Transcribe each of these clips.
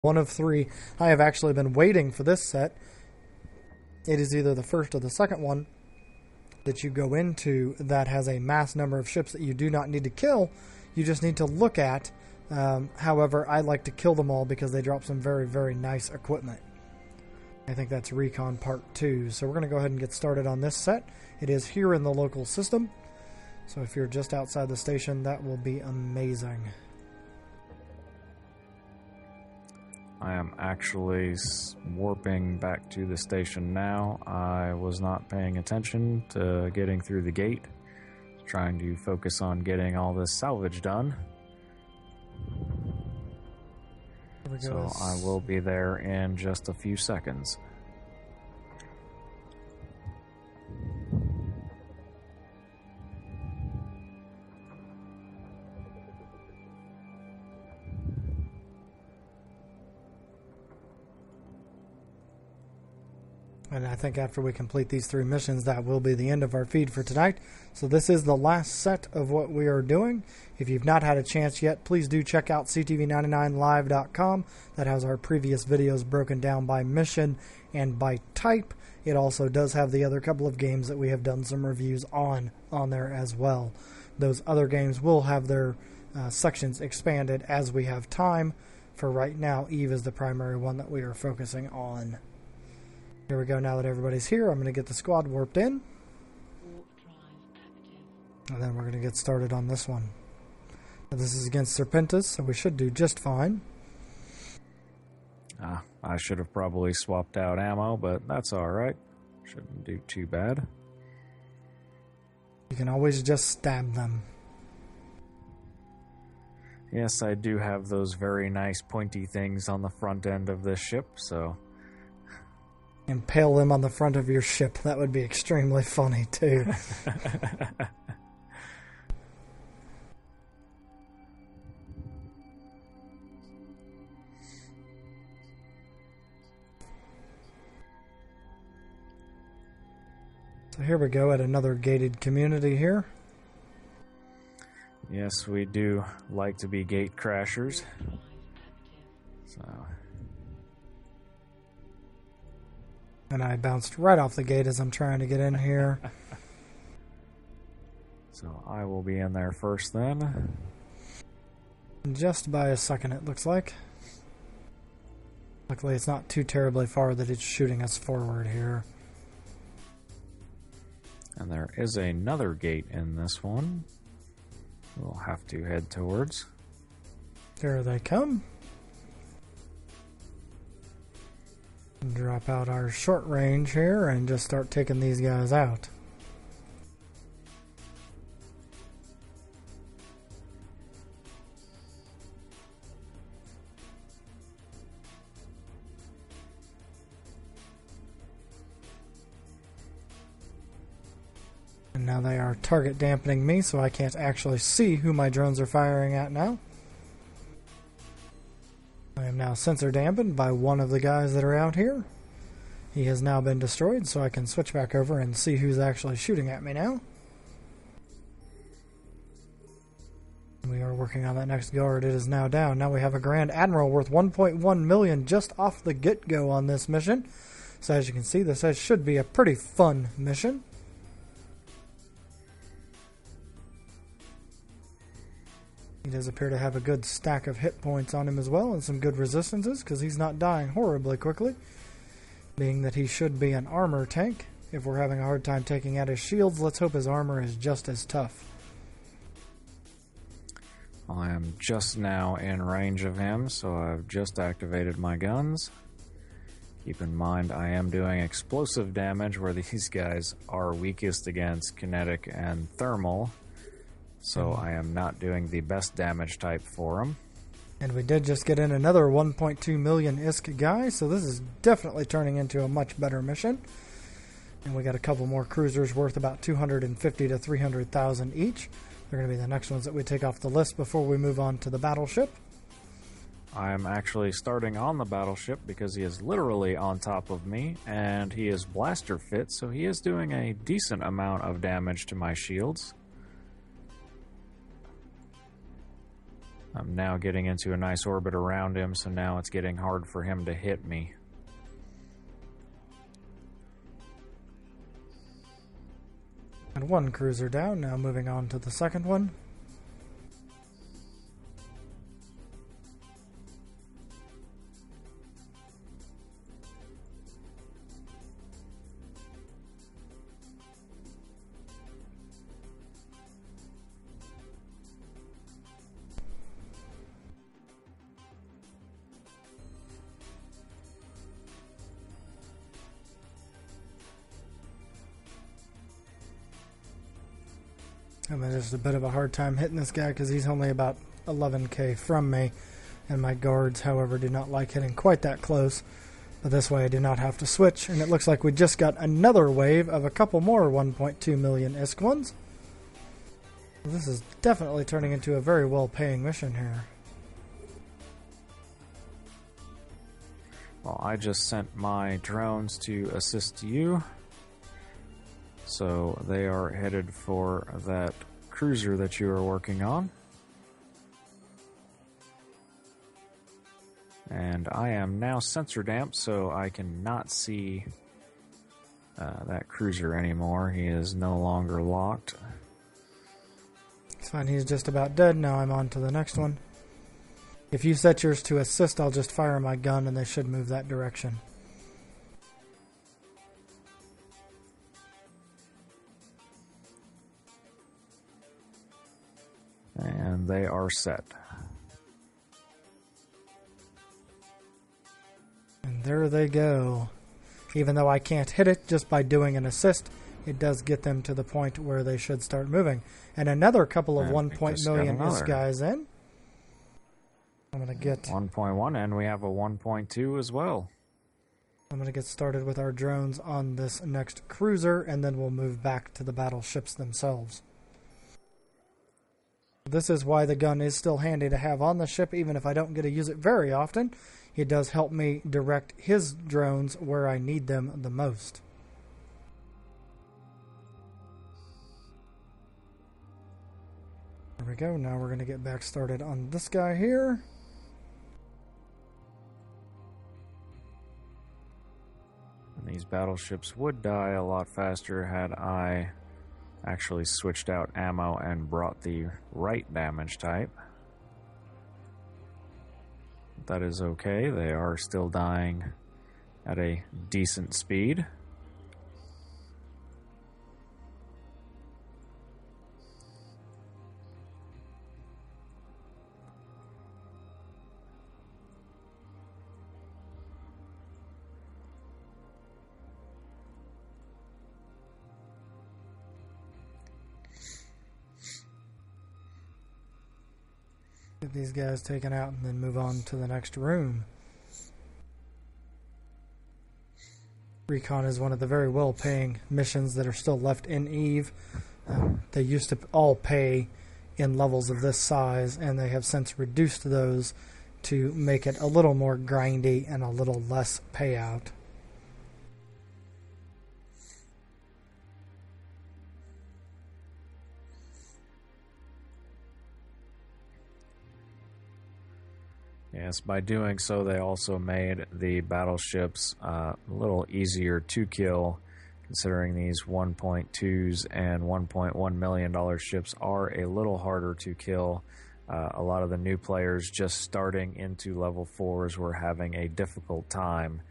One of three. I have actually been waiting for this set. It is either the first or the second one that you go into that has a mass number of ships that you do not need to kill. You just need to look at. However, I like to kill them all because they drop some very, very nice equipment. I think that's Recon Part 2. So we're going to go ahead and get started on this set. It is here in the local system. So if you're just outside the station, that will be amazing. I am actually warping back to the station now. I was not paying attention to getting through the gate, trying to focus on getting all this salvage done. So I will be there in just a few seconds. And I think after we complete these 3 missions, that will be the end of our feed for tonight. So this is the last set of what we are doing. If you've not had a chance yet, please do check out ctv99live.com. That has our previous videos broken down by mission and by type. It also does have the other couple of games that we have done some reviews on there as well. Those other games will have their sections expanded as we have time. For right now, Eve is the primary one that we are focusing on. Here we go. Now that everybody's here, I'm going to get the squad warped in. And then we're going to get started on this one. Now, this is against Serpentis, so we should do just fine. I should have probably swapped out ammo, but that's alright. Shouldn't do too bad. You can always just stab them. Yes, I do have those very nice pointy things on the front end of this ship, so... Impale them on the front of your ship. That would be extremely funny, too. So here we go at another gated community here. Yes, we do like to be gate crashers. So... And I bounced right off the gate as I'm trying to get in here. So I will be in there first then. Just by a second, it looks like. Luckily, it's not too terribly far that it's shooting us forward here. And there is another gate in this one. We'll have to head towards. There they come. Drop out our short range here and just start taking these guys out. And now they are target dampening me, so I can't actually see who my drones are firing at now. I am now sensor dampened by one of the guys that are out here. He has now been destroyed, so I can switch back over and see who's actually shooting at me now. We are working on that next guard. It is now down. Now we have a Grand Admiral worth 1.1 million just off the get-go on this mission. So as you can see, this should be a pretty fun mission. He does appear to have a good stack of hit points on him as well, and some good resistances, because he's not dying horribly quickly. Being that he should be an armor tank. If we're having a hard time taking out his shields, let's hope his armor is just as tough. I am just now in range of him, so I've just activated my guns. Keep in mind, I am doing explosive damage, where these guys are weakest against kinetic and thermal. So I am not doing the best damage type for him. And we did just get in another 1.2 million ISK guy, so this is definitely turning into a much better mission. And we got a couple more cruisers worth about 250 to 300,000 each. They're going to be the next ones that we take off the list before we move on to the battleship. I am actually starting on the battleship because he is literally on top of me, and he is blaster fit, so he is doing a decent amount of damage to my shields. I'm now getting into a nice orbit around him, so now it's getting hard for him to hit me. And one cruiser down, now moving on to the second one. I'm just a bit of a hard time hitting this guy because he's only about 11k from me, and my guards, however, do not like hitting quite that close. But this way I do not have to switch, and it looks like we just got another wave of a couple more 1.2 million ISK ones. This is definitely turning into a very well-paying mission here. Well, I just sent my drones to assist you. So they are headed for that cruiser that you are working on. And I am now sensor damped, so I cannot see that cruiser anymore. He is no longer locked. It's fine, he's just about dead. Now I'm on to the next one. If you set yours to assist, I'll just fire my gun and they should move that direction. And they are set. And there they go. Even though I can't hit it just by doing an assist, it does get them to the point where they should start moving. And another couple of 1 million ISK guys in. I'm going to get 1.1, and we have a 1.2 as well. I'm going to get started with our drones on this next cruiser, and then we'll move back to the battleships themselves. This is why the gun is still handy to have on the ship, even if I don't get to use it very often. It does help me direct his drones where I need them the most. There we go. Now we're going to get back started on this guy here. And these battleships would die a lot faster had I actually switched out ammo and brought the right damage type. That is okay. They are still dying at a decent speed. Get these guys taken out and then move on to the next room. Recon is one of the very well-paying missions that are still left in EVE. They used to all pay in levels of this size, and they have since reduced those to make it a little more grindy and a little less payout. Yes, by doing so, they also made the battleships a little easier to kill, considering these 1.2s and $1.1 million ships are a little harder to kill. A lot of the new players just starting into level 4s were having a difficult time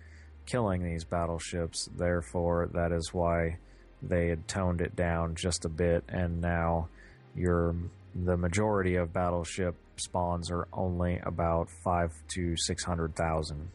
killing these battleships. Therefore, that is why they had toned it down just a bit, and now the majority of battleship spawns are only about 500,000 to 600,000.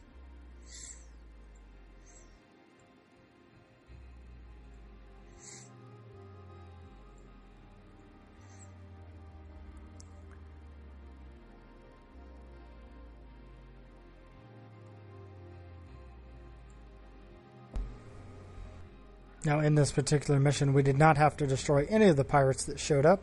Now, in this particular mission, we did not have to destroy any of the pirates that showed up.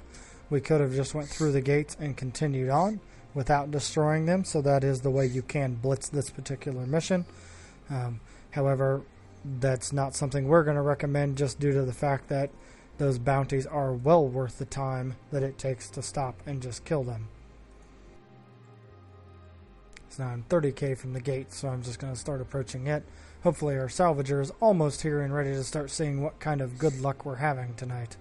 We could have just went through the gates and continued on without destroying them, so that is the way you can blitz this particular mission. However, that's not something we're going to recommend just due to the fact that those bounties are well worth the time that it takes to stop and just kill them. So now I'm 30k from the gate, so I'm just going to start approaching it. Hopefully our salvager is almost here and ready to start seeing what kind of good luck we're having tonight.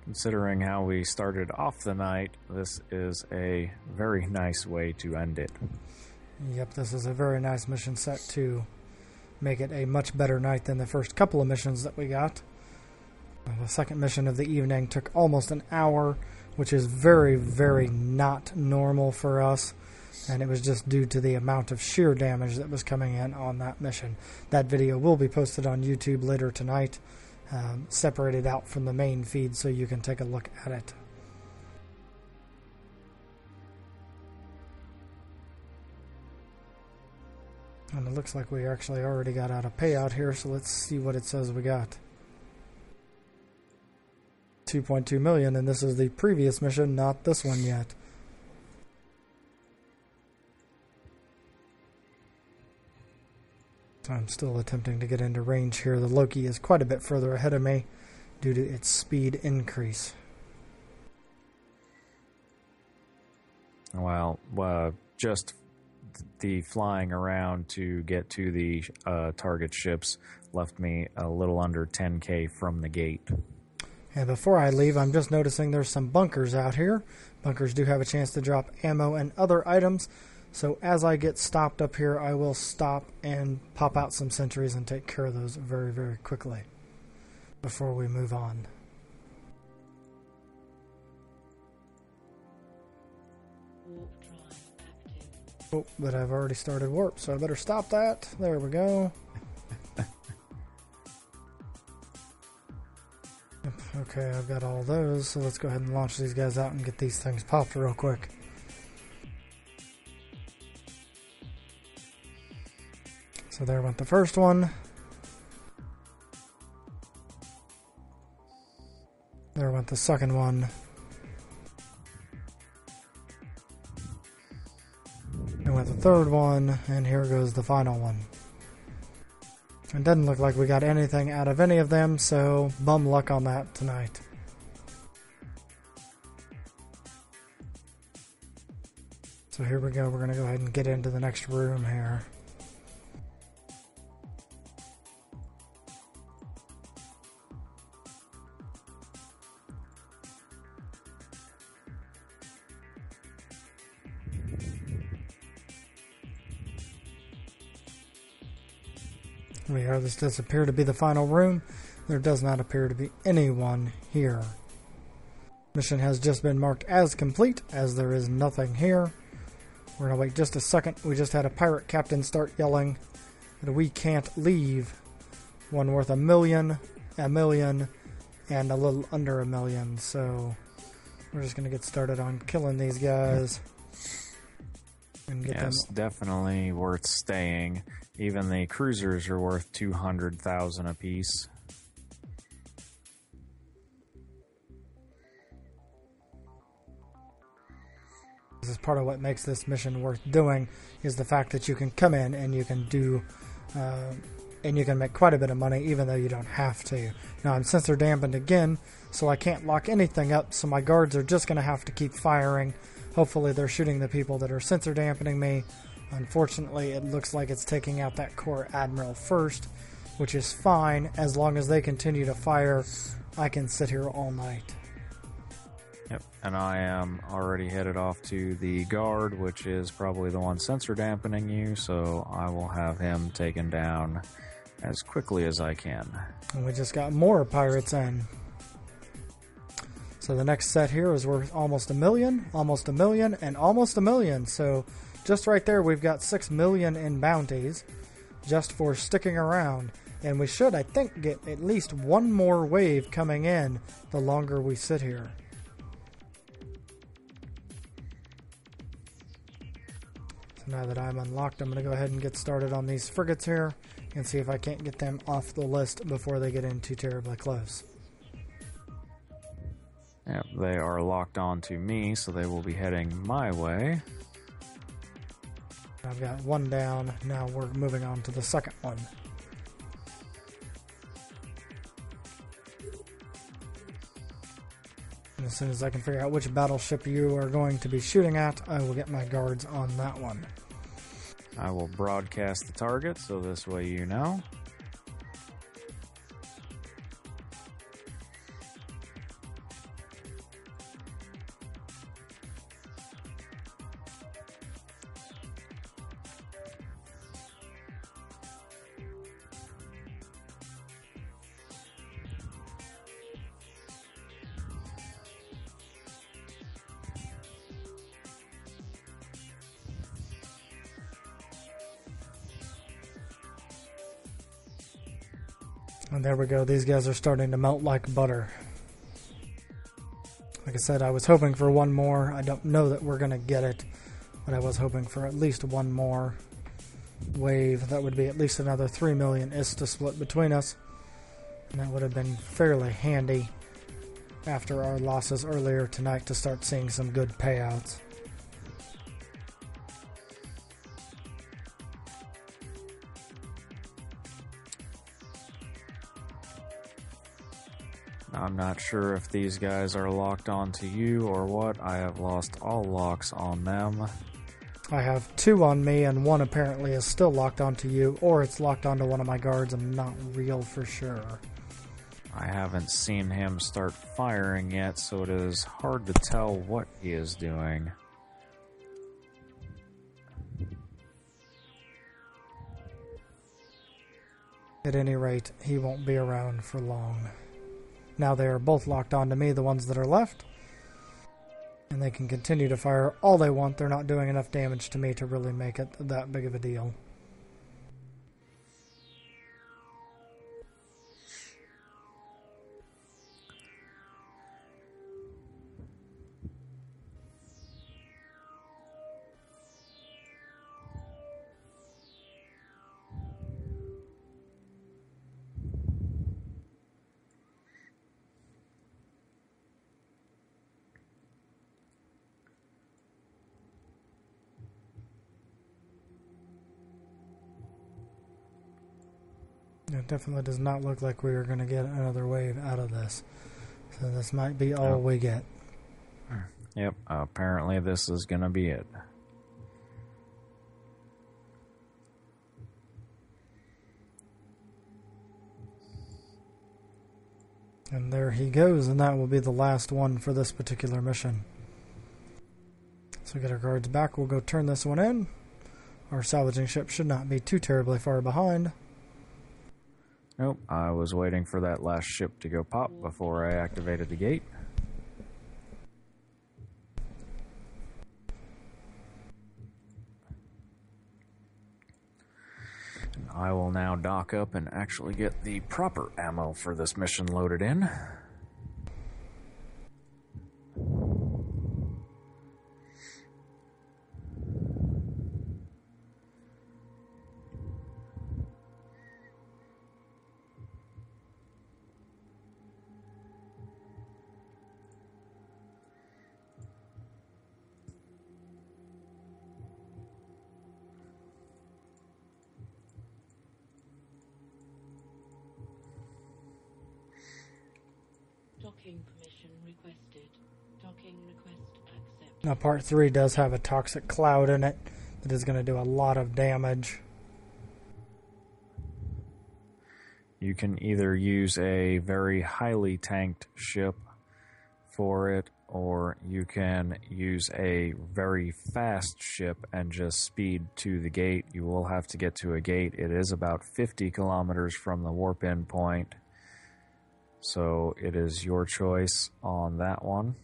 Considering how we started off the night, this is a very nice way to end it. Yep, this is a very nice mission set to make it a much better night than the first couple of missions that we got. The second mission of the evening took almost an hour, which is very, very not normal for us. And it was just due to the amount of sheer damage that was coming in on that mission. That video will be posted on YouTube later tonight. Separated out from the main feed so you can take a look at it. And it looks like we actually already got out a payout here, so let's see what it says we got. 2.2 million, and this is the previous mission, not this one yet. I'm still attempting to get into range here. The Loki is quite a bit further ahead of me due to its speed increase. Well, just the flying around to get to the target ships left me a little under 10k from the gate. And before I leave, I'm just noticing there's some bunkers out here. Bunkers do have a chance to drop ammo and other items. So as I get stopped up here, I will stop and pop out some sentries and take care of those very, very quickly before we move on. Oh, but I've already started warp, so I better stop that. There we go. Okay, I've got all those, so let's go ahead and launch these guys out and get these things popped real quick. So there went the first one. There went the second one. There went the third one, and here goes the final one. It doesn't look like we got anything out of any of them, so bum luck on that tonight. So here we go, we're going to go ahead and get into the next room here. This does appear to be the final room. There does not appear to be anyone here. Mission has just been marked as complete, as there is nothing here. We're going to wait just a second. We just had a pirate captain start yelling that we can't leave. One worth $1 million, and a little under $1 million. So we're just going to get started on killing these guys. And get them. Definitely worth staying. Even the cruisers are worth 200,000 apiece. This is part of what makes this mission worth doing, is the fact that you can come in and you can do, and you can make quite a bit of money even though you don't have to. Now I'm sensor dampened again, so I can't lock anything up, so my guards are just going to have to keep firing. Hopefully they're shooting the people that are sensor dampening me. Unfortunately, it looks like it's taking out that core admiral first, which is fine. As long as they continue to fire, I can sit here all night. Yep, and I am already headed off to the guard, which is probably the one sensor dampening you, so I will have him taken down as quickly as I can. And we just got more pirates in. So the next set here is worth almost $1 million, almost $1 million, and almost $1 million. So just right there, we've got 6 million in bounties just for sticking around. And we should, I think, get at least one more wave coming in the longer we sit here. So now that I'm unlocked, I'm going to go ahead and get started on these frigates here and see if I can't get them off the list before they get in too terribly close. Yep, they are locked on to me, so they will be heading my way. I've got one down. Now we're moving on to the second one. as soon as I can figure out which battleship you are going to be shooting at, I will get my guards on that one. I will broadcast the target, so this way you know. And there we go. These guys are starting to melt like butter. Like I said, I was hoping for one more. I don't know that we're going to get it, but I was hoping for at least one more wave. That would be at least another 3 million ISTA split between us. And that would have been fairly handy after our losses earlier tonight to start seeing some good payouts. I'm not sure if these guys are locked onto you or what. I have lost all locks on them. I have 2 on me, and 1 apparently is still locked onto you, or it's locked onto one of my guards. I'm not real for sure. I haven't seen him start firing yet, so it is hard to tell what he is doing. At any rate, he won't be around for long. Now they are both locked onto me, the ones that are left. And they can continue to fire all they want. They're not doing enough damage to me to really make it that big of a deal. It definitely does not look like we are going to get another wave out of this. So this might be all we get. Yep, apparently this is going to be it. And there he goes, and that will be the last one for this particular mission. So we get our guards back. We'll go turn this one in. Our salvaging ship should not be too terribly far behind. Nope, I was waiting for that last ship to go pop before I activated the gate. And I will now dock up and actually get the proper ammo for this mission loaded in. Docking permission requested. Docking request accepted. Now part 3 does have a toxic cloud in it that is going to do a lot of damage. You can either use a very highly tanked ship for it, or you can use a very fast ship and just speed to the gate. You will have to get to a gate. It is about 50 kilometers from the warp in point. So it is your choice on that one,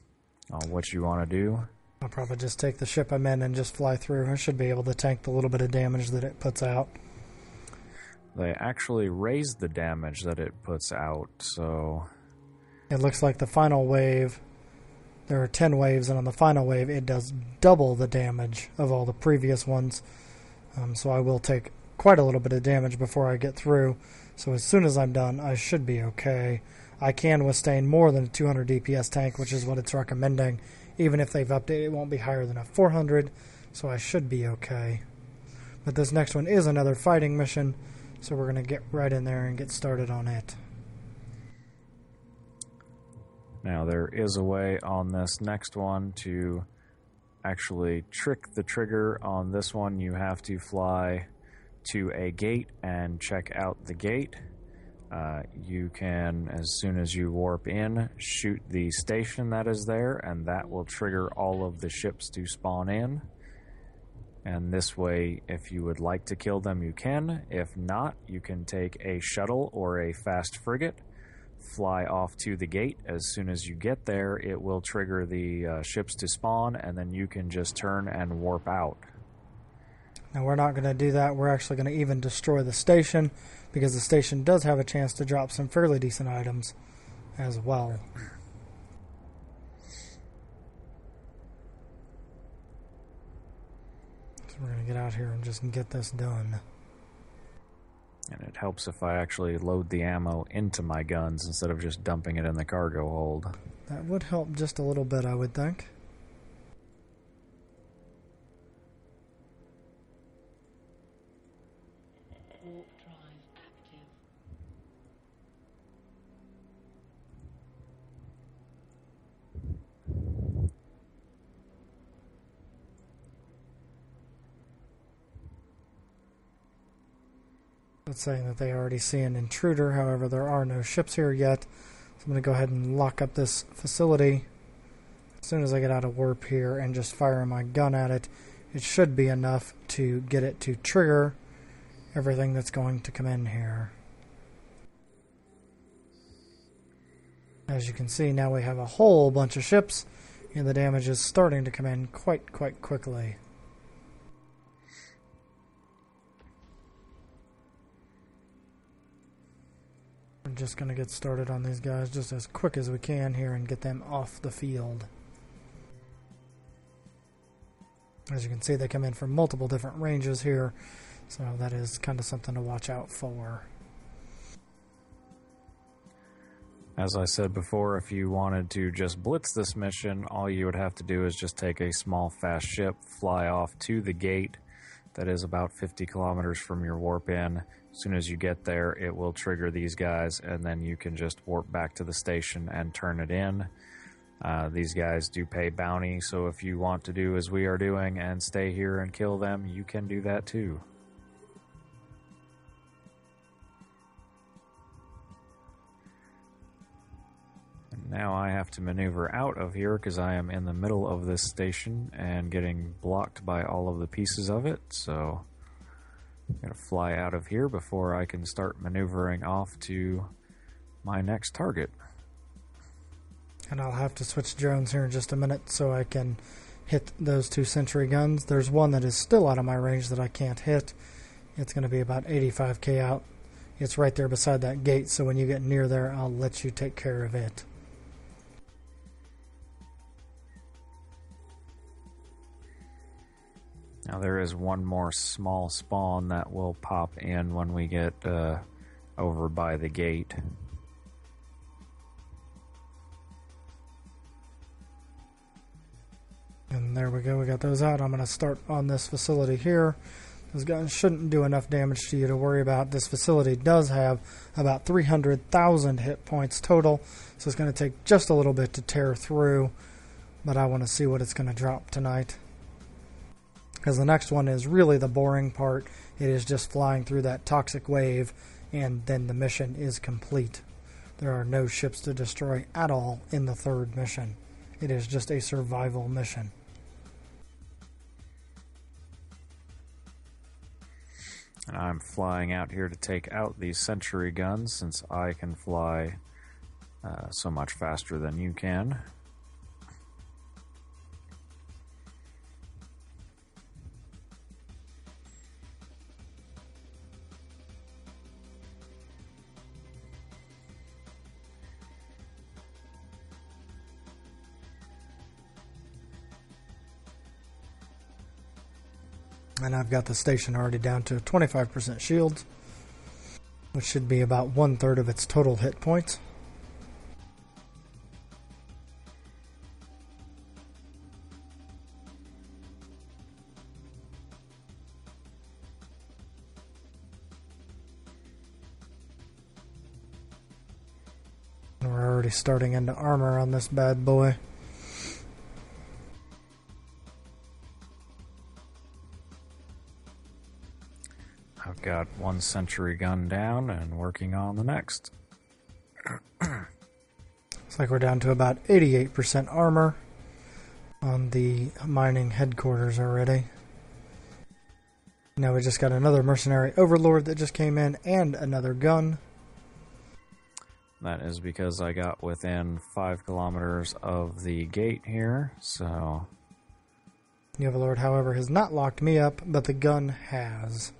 on what you want to do. I'll probably just take the ship I'm in and just fly through. I should be able to tank the little bit of damage that it puts out. They actually raise the damage that it puts out, so... It looks like the final wave, there are 10 waves, and on the final wave it does double the damage of all the previous ones. So I will take quite a little bit of damage before I get through. So as soon as I'm done, I should be okay. I can withstand more than a 200 DPS tank, which is what it's recommending. Even if they've updated, it won't be higher than a 400, so I should be okay. But this next one is another fighting mission, so we're going to get right in there and get started on it. Now there is a way on this next one to actually trick the trigger. On this one you have to fly to a gate and check out the gate. You can, as soon as you warp in, shoot the station that is there, and that will trigger all of the ships to spawn in. And this way, if you would like to kill them, you can. If not, you can take a shuttle or a fast frigate, fly off to the gate. As soon as you get there, it will trigger the ships to spawn, and then you can just turn and warp out. Now we're not going to do that. We're actually going to even destroy the station, because the station does have a chance to drop some fairly decent items as well. So we're going to get out here and just get this done. And it helps if I actually load the ammo into my guns instead of just dumping it in the cargo hold. That would help just a little bit, I would think. Warp drive active. It's saying that they already see an intruder. However, there are no ships here yet. So I'm going to go ahead and lock up this facility. As soon as I get out of warp here and just fire my gun at it, it should be enough to get it to trigger everything that's going to come in here. As you can see, now we have a whole bunch of ships, and the damage is starting to come in quite quickly. We're just going to get started on these guys just as quick as we can here and get them off the field. As you can see, they come in from multiple different ranges here, so that is kind of something to watch out for. As I said before, if you wanted to just blitz this mission, all you would have to do is just take a small fast ship, fly off to the gate that is about 50 kilometers from your warp in. As soon as you get there, it will trigger these guys, and then you can just warp back to the station and turn it in. These guys do pay bounty, so if you want to do as we are doing and stay here and kill them, you can do that too. And now I have to maneuver out of here because I am in the middle of this station and getting blocked by all of the pieces of it, so I'm going to fly out of here before I can start maneuvering off to my next target. And I'll have to switch drones here in just a minute so I can hit those 2 sentry guns. There's one that is still out of my range that I can't hit. It's going to be about 85k out. It's right there beside that gate, so when you get near there, I'll let you take care of it. Now there is one more small spawn that will pop in when we get over by the gate. And there we go, we got those out. I'm going to start on this facility here. Those guns shouldn't do enough damage to you to worry about. This facility does have about 300,000 hit points total, so it's going to take just a little bit to tear through, but I want to see what it's going to drop tonight. Because the next one is really the boring part. It is just flying through that toxic wave, and then the mission is complete. There are no ships to destroy at all in the 3rd mission. It is just a survival mission. And I'm flying out here to take out these sentry guns since I can fly so much faster than you can. And I've got the station already down to 25% shields, which should be about 1/3 of its total hit points. already starting into armor on this bad boy. I've got one sentry gun down and working on the next. Looks like we're down to about 88% armor on the mining headquarters already. Now we just got another mercenary overlord that just came in and another gun. That is because I got within 5 kilometers of the gate here, so... The overlord, however, has not locked me up, but the gun has.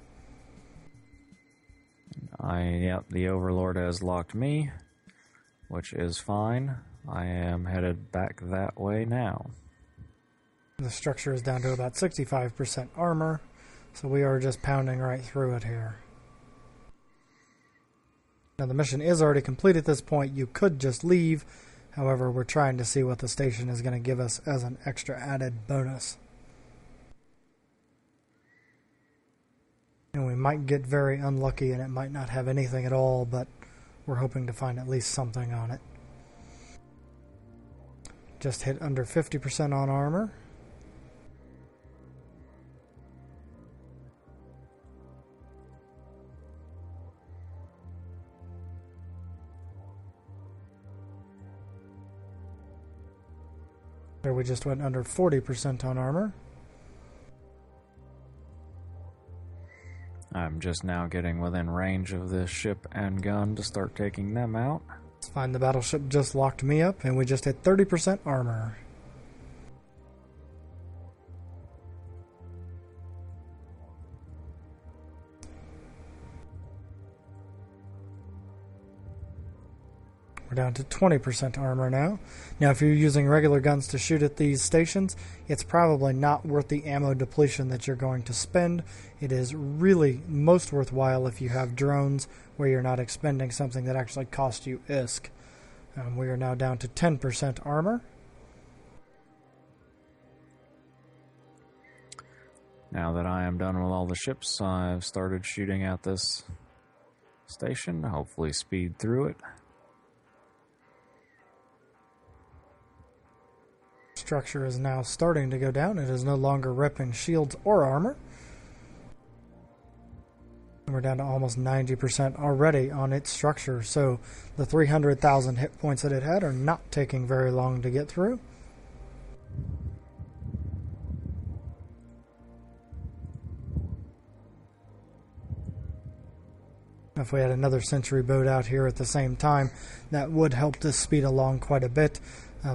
Yep, the overlord has locked me, which is fine. I am headed back that way now. The structure is down to about 65% armor, so we are just pounding right through it here. Now the mission is already complete at this point. You could just leave. However, we're trying to see what the station is going to give us as an extra added bonus. And we might get very unlucky and it might not have anything at all, but we're hoping to find at least something on it. Just hit under 50% on armor. There we just went under 40% on armor. I'm just now getting within range of this ship and gun to start taking them out. It's fine, the battleship just locked me up and we just hit 30% armor. We're down to 20% armor now. Now, if you're using regular guns to shoot at these stations, it's probably not worth the ammo depletion that you're going to spend. It is really most worthwhile if you have drones where you're not expending something that actually costs you ISK. We are now down to 10% armor. Now that I am done with all the ships, I've started shooting at this station, hopefully speed through it. Structure is now starting to go down. It is no longer ripping shields or armor. And we're down to almost 90% already on its structure, so the 300,000 hit points that it had are not taking very long to get through. If we had another sentry boat out here at the same time, that would help this speed along quite a bit.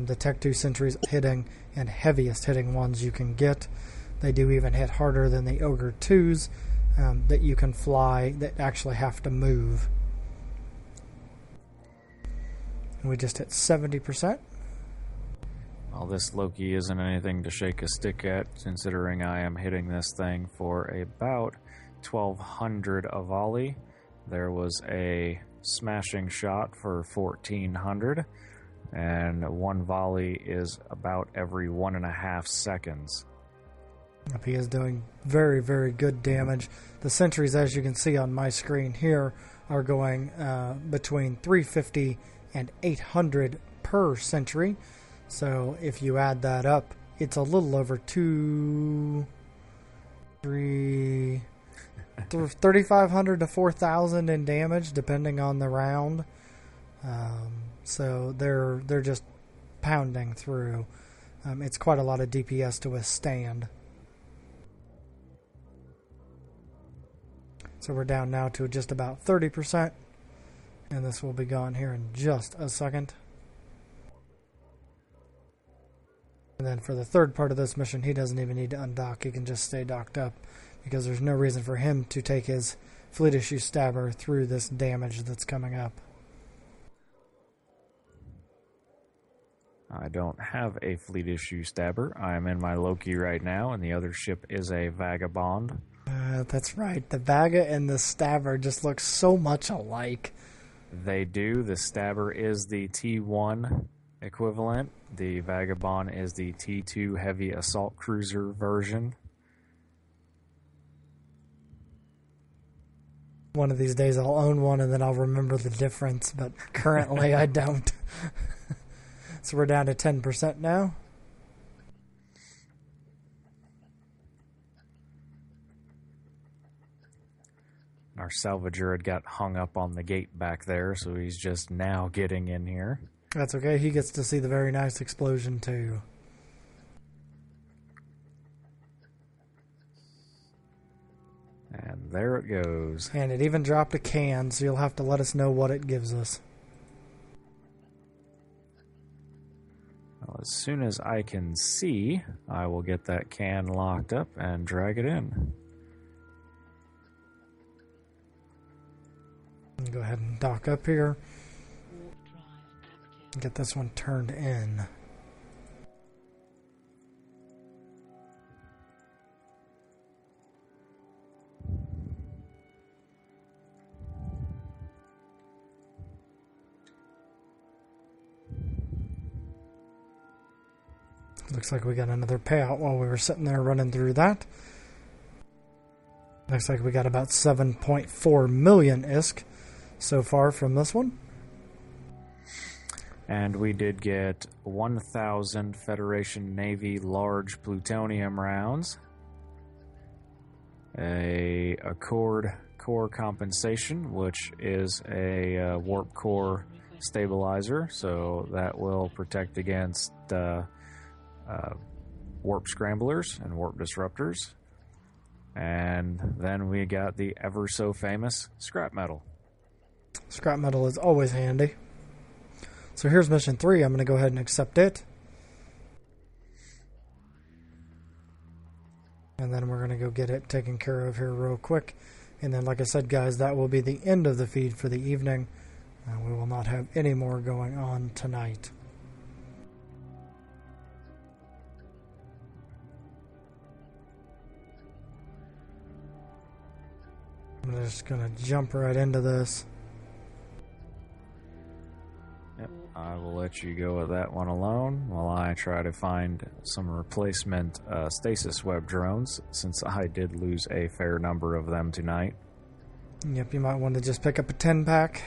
The Tech 2 sentries hitting and heaviest hitting ones you can get. They do even hit harder than the Ogre 2s that you can fly that actually have to move. And we just hit 70%. Well, this Loki isn't anything to shake a stick at, considering I am hitting this thing for about 1,200 a volley. There was a smashing shot for 1,400. And one volley is about every 1.5 seconds. He is doing very, very good damage. The sentries, as you can see on my screen here, are going between 350 and 800 per sentry. So if you add that up, it's a little over 3,500 to 4,000 in damage, depending on the round. So they're just pounding through. It's quite a lot of DPS to withstand. So we're down now to just about 30%. And this will be gone here in just a second. And then for the third part of this mission, he doesn't even need to undock. He can just stay docked up, because there's no reason for him to take his fleet issue stabber through this damage that's coming up. I don't have a fleet issue stabber. I am in my Loki right now, and the other ship is a Vagabond. That's right. The Vaga and the stabber just look so much alike. They do. The stabber is the T1 equivalent. The Vagabond is the T2 heavy assault cruiser version. One of these days I'll own one and then I'll remember the difference, but currently I don't. So we're down to 10% now. Our salvager had got hung up on the gate back there, so he's just now getting in here. That's okay. He gets to see the very nice explosion too. And there it goes. And it even dropped a can, so you'll have to let us know what it gives us. Well, as soon as I can see, I will get that can locked up and drag it in. Go ahead and dock up here. Warp drive active. Get this one turned in. Looks like we got another payout while we were sitting there running through that. Looks like we got about 7.4 million ISK so far from this one. And we did get 1,000 Federation Navy large plutonium rounds, a Accord core compensation, which is a warp core stabilizer, so that will protect against warp scramblers and warp disruptors. And then we got the ever so famous scrap metal. Scrap metal is always handy. So here's mission 3. I'm going to go ahead and accept it. And then we're going to go get it taken care of here real quick. And then, like I said, guys, that will be the end of the feed for the evening. We will not have any more going on tonight. I'm just going to jump right into this. Yep, I will let you go with that one alone while I try to find some replacement stasis web drones, since I did lose a fair number of them tonight. Yep, you might want to just pick up a 10-pack.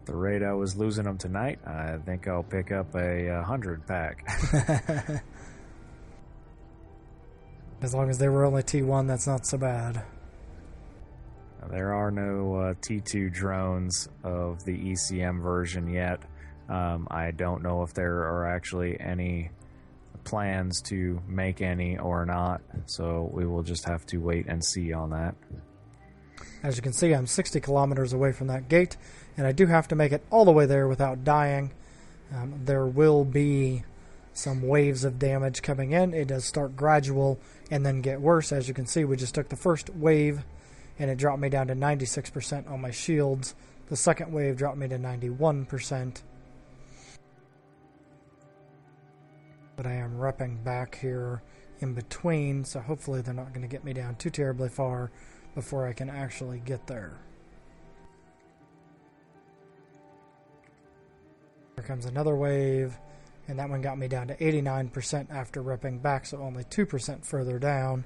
The rate I was losing them tonight, I think I'll pick up a 100-pack. As long as they were only T1, that's not so bad. There are no T2 drones of the ECM version yet. I don't know if there are actually any plans to make any or not, so we will just have to wait and see on that. As you can see, I'm 60 kilometers away from that gate, and I do have to make it all the way there without dying. There will be some waves of damage coming in. It does start gradual and then get worse. As you can see, we just took the first wave, and it dropped me down to 96% on my shields. The second wave dropped me to 91%. But I am repping back here in between, so hopefully they're not going to get me down too terribly far before I can actually get there. Here comes another wave, and that one got me down to 89% after repping back, so only 2% further down.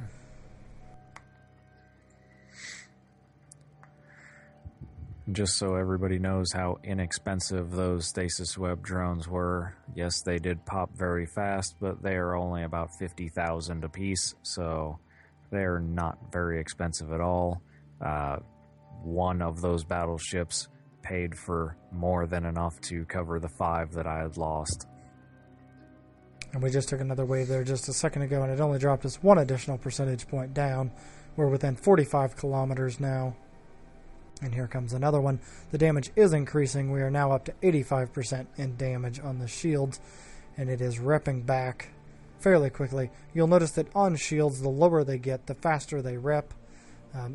Just so everybody knows how inexpensive those stasis web drones were, yes, they did pop very fast, but they are only about 50,000 a piece, so they're not very expensive at all. One of those battleships paid for more than enough to cover the 5 that I had lost. And we just took another wave there just a second ago, and it only dropped us 1 additional percentage point down. We're within 45 kilometers now. And here comes another one. The damage is increasing. We are now up to 85% in damage on the shields, and it is repping back fairly quickly. You'll notice that on shields, the lower they get, the faster they rep.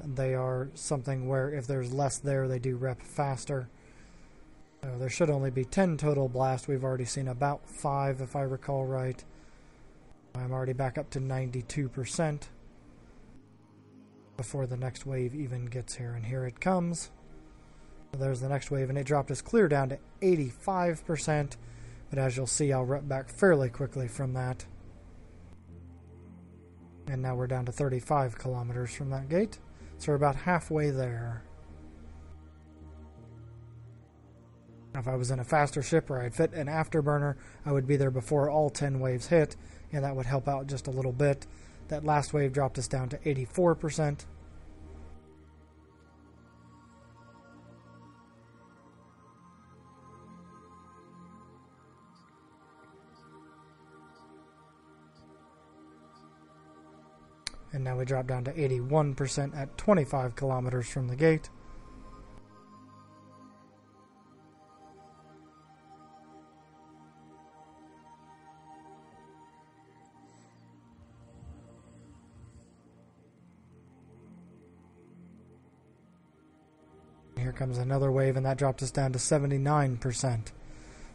They are something where if there's less there, they do rep faster. There should only be 10 total blasts. We've already seen about 5, if I recall right. I'm already back up to 92%. Before the next wave even gets here, and here it comes. There's the next wave, and it dropped us clear down to 85%, but as you'll see, I'll rep back fairly quickly from that. And now we're down to 35 kilometers from that gate. So we're about halfway there. Now, if I was in a faster ship or I'd fit an afterburner, I would be there before all 10 waves hit, and that would help out just a little bit. That last wave dropped us down to 84%. And now we drop down to 81% at 25 kilometers from the gate. Here comes another wave, and that dropped us down to 79%.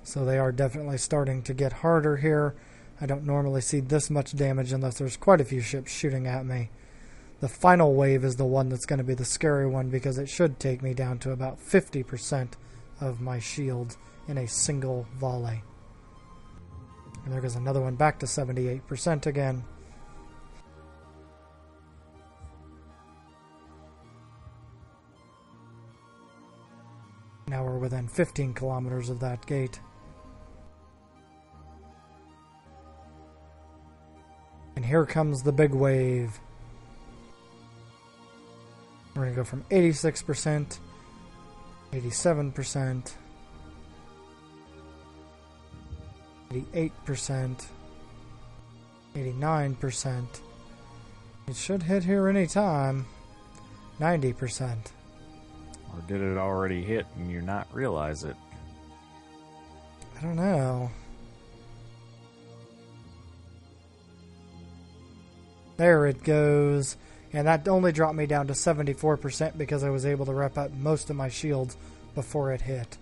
So they are definitely starting to get harder here. I don't normally see this much damage unless there's quite a few ships shooting at me. The final wave is the one that's going to be the scary one, because it should take me down to about 50% of my shield in a single volley. And there goes another one back to 78% again. Now we're within 15 kilometers of that gate. And here comes the big wave. We're going to go from 86%, 87%, 88%, 89%. It should hit here any time. 90%. Or did it already hit and you not realize it? I don't know. There it goes. And that only dropped me down to 74% because I was able to rep up most of my shields before it hit.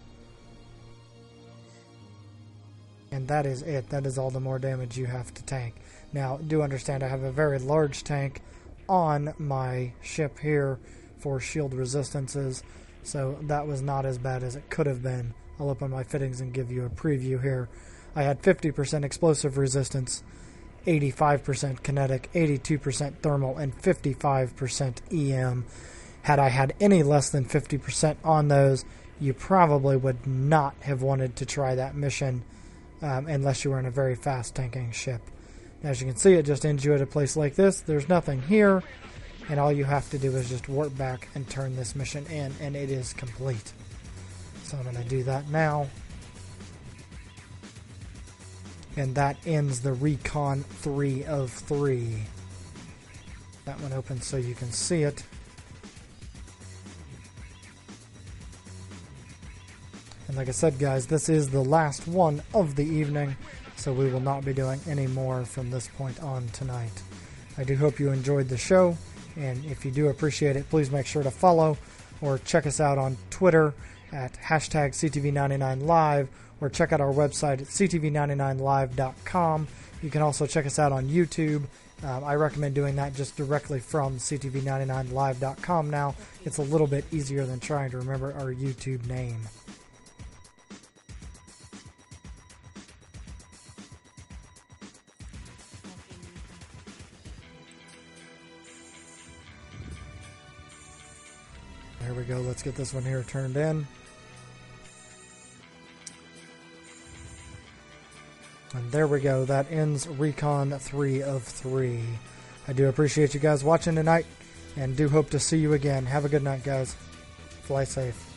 And that is it. That is all the more damage you have to tank. Now, do understand I have a very large tank on my ship here for shield resistances, so that was not as bad as it could have been. I'll open my fittings and give you a preview here. I had 50% explosive resistance, 85% kinetic, 82% thermal, and 55% EM. Had I had any less than 50% on those, you probably would not have wanted to try that mission unless you were in a very fast tanking ship. As you can see, it just ends you at a place like this. There's nothing here, and all you have to do is just warp back and turn this mission in, and it is complete. So I'm going to do that now. And that ends the Recon 3 of 3. That one opens so you can see it. And like I said, guys, this is the last one of the evening, so we will not be doing any more from this point on tonight. I do hope you enjoyed the show, and if you do appreciate it, please make sure to follow or check us out on Twitter at #CTV99Live, or check out our website at ctv99live.com. You can also check us out on YouTube. I recommend doing that just directly from ctv99live.com now. It's a little bit easier than trying to remember our YouTube name. There we go. Let's get this one here turned in. And there we go. That ends Recon 3 of 3. I do appreciate you guys watching tonight, and do hope to see you again. Have a good night, guys. Fly safe.